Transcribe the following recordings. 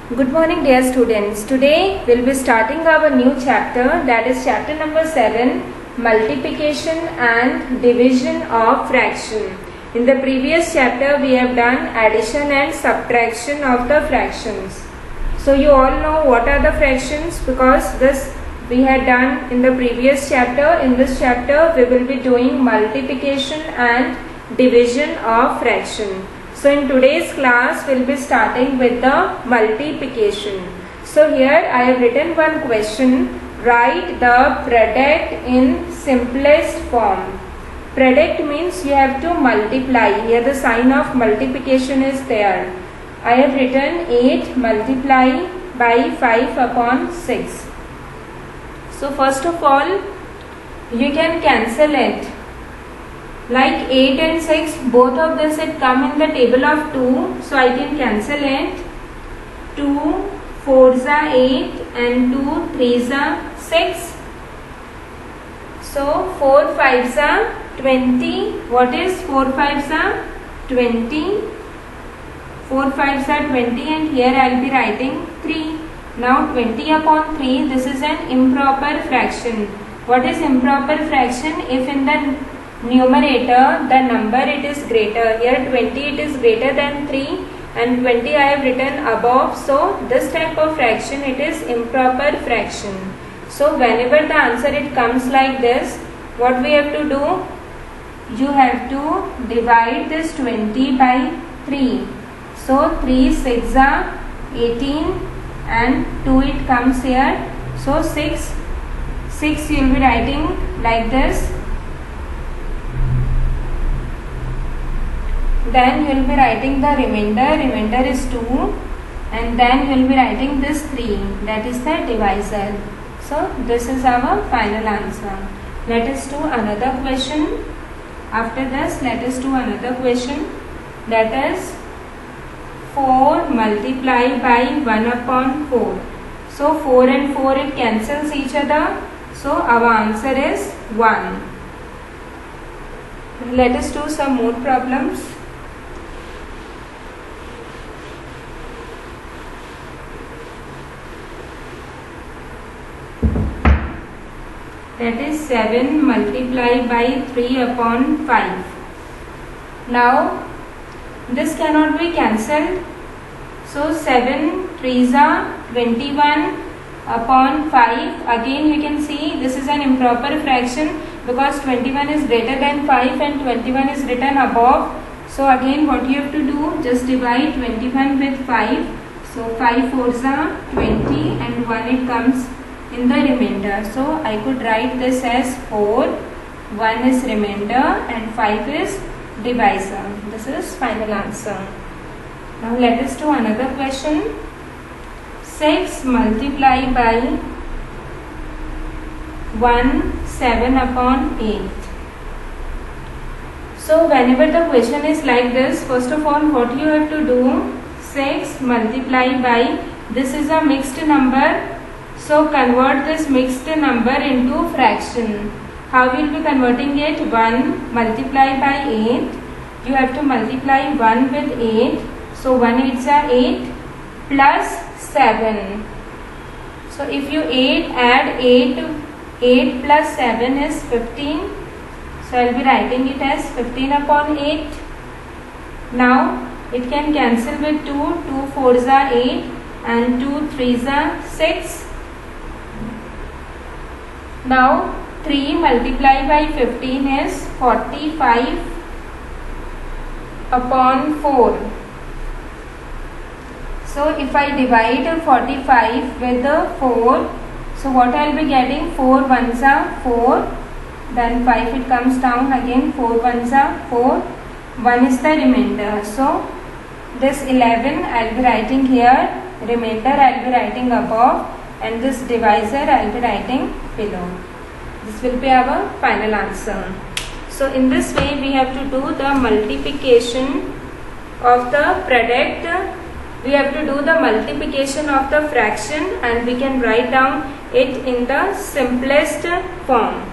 Good morning dear students. Today we will be starting our new chapter, that is chapter number 7, multiplication and division of fraction. In the previous chapter we have done addition and subtraction of the fractions. So you all know what are the fractions because this we had done in the previous chapter. In this chapter we will be doing multiplication and division of fraction. So in today's class we will be starting with the multiplication. So here I have written one question. Write the product in simplest form. Product means you have to multiply. Here the sign of multiplication is there. I have written 8 multiply by 5 upon 6. So first of all you can cancel it. Like 8 and 6, both of this it come in the table of 2. So I can cancel it. 2 4s are 8 and 2 3s are 6. So 4 5s are 20. What is 4 5s are 20? 4 5s are 20 and here I will be writing 3. Now 20 upon 3, this is an improper fraction. What is improper fraction? If in the numerator the number it is greater, here 20 it is greater than 3 and 20 I have written above, so this type of fraction it is improper fraction. So whenever the answer it comes like this, what we have to do? You have to divide this 20 by 3. So 3 6 are 18 and 2 it comes here. So 6 you will be writing like this. Then you will be writing the remainder is 2 and then you will be writing this 3, that is the divisor. So this is our final answer. Let us do another question. After this let us do another question, that is 4 multiplied by 1 upon 4. So 4 and 4 it cancels each other. So our answer is 1. Let us do some more problems. That is 7 multiplied by 3 upon 5. Now this cannot be cancelled. So 7 3s are 21 upon 5. Again you can see this is an improper fraction because 21 is greater than 5 and 21 is written above. So again what you have to do? Just divide 21 with 5. So 5 4s are 20 and 1 it comes in the remainder. So I could write this as 4, 1 is remainder and 5 is divisor. This is final answer. Now let us do another question. 6 multiplied by 1 7 upon 8. So whenever the question is like this, first of all what you have to do? 6 multiplied by, this is a mixed number. So convert this mixed number into fraction. How will be converting it? 1 multiplied by 8. You have to multiply 1 with 8. So 1 8s are 8 plus 7. So if you add 8 plus 7 is 15. So I will be writing it as 15 upon 8. Now it can cancel with 2. 2 4s are 8 and 2 3s are 6. Now 3 multiplied by 15 is 45 upon 4. So if I divide 45 with 4, so what I will be getting? 4 1s are 4, then 5 it comes down again, 4 1s are 4, 1 is the remainder. So this 11 I will be writing here, remainder I will be writing above and this divisor I will be writing below. This will be our final answer. So in this way we have to do the multiplication of the product. We have to do the multiplication of the fraction and we can write down it in the simplest form.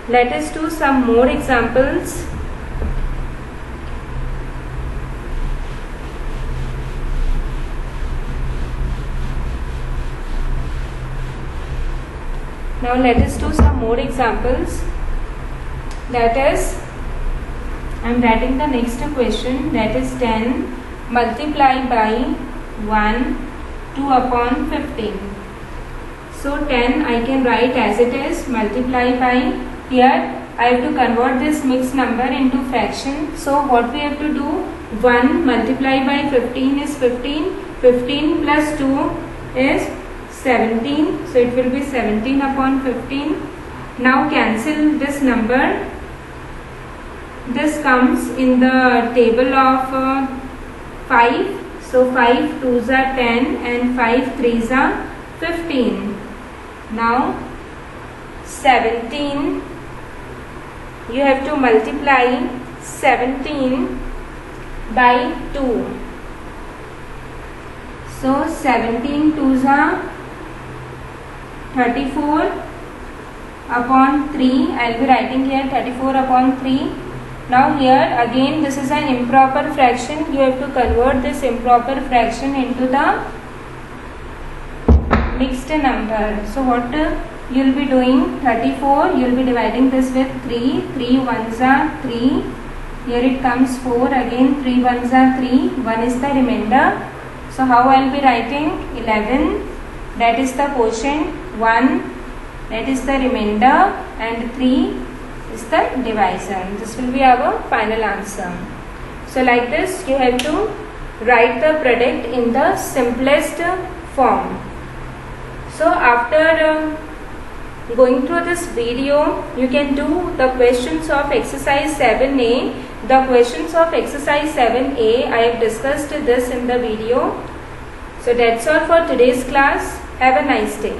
Let us do some more examples. Now let us do some more examples. That is, I am writing the next question, that is 10 multiplied by 1 2 upon 15. So 10 I can write as it is, multiply by, here I have to convert this mixed number into fraction. So what we have to do, 1 multiplied by 15 is 15, 15 plus 2 is 17, so it will be 17 upon 15. Now cancel this number. This comes in the table of 5. So 5 2s are 10 and 5 3s are 15. Now 17, you have to multiply 17 by 2. So 17 2s are 34 upon 3. I will be writing here 34 upon 3. Now here again this is an improper fraction. You have to convert this improper fraction into the mixed number. So what you will be doing, 34, you will be dividing this with 3. 3 ones are 3. Here it comes 4. Again 3 ones are 3. 1 is the remainder. So how I will be writing, 11, that is the quotient, 1, that is the remainder, and 3 is the divisor. This will be our final answer. So like this you have to write the product in the simplest form. So after going through this video, you can do the questions of exercise 7a. The questions of exercise 7a, I have discussed this in the video. So that's all for today's class. Have a nice day.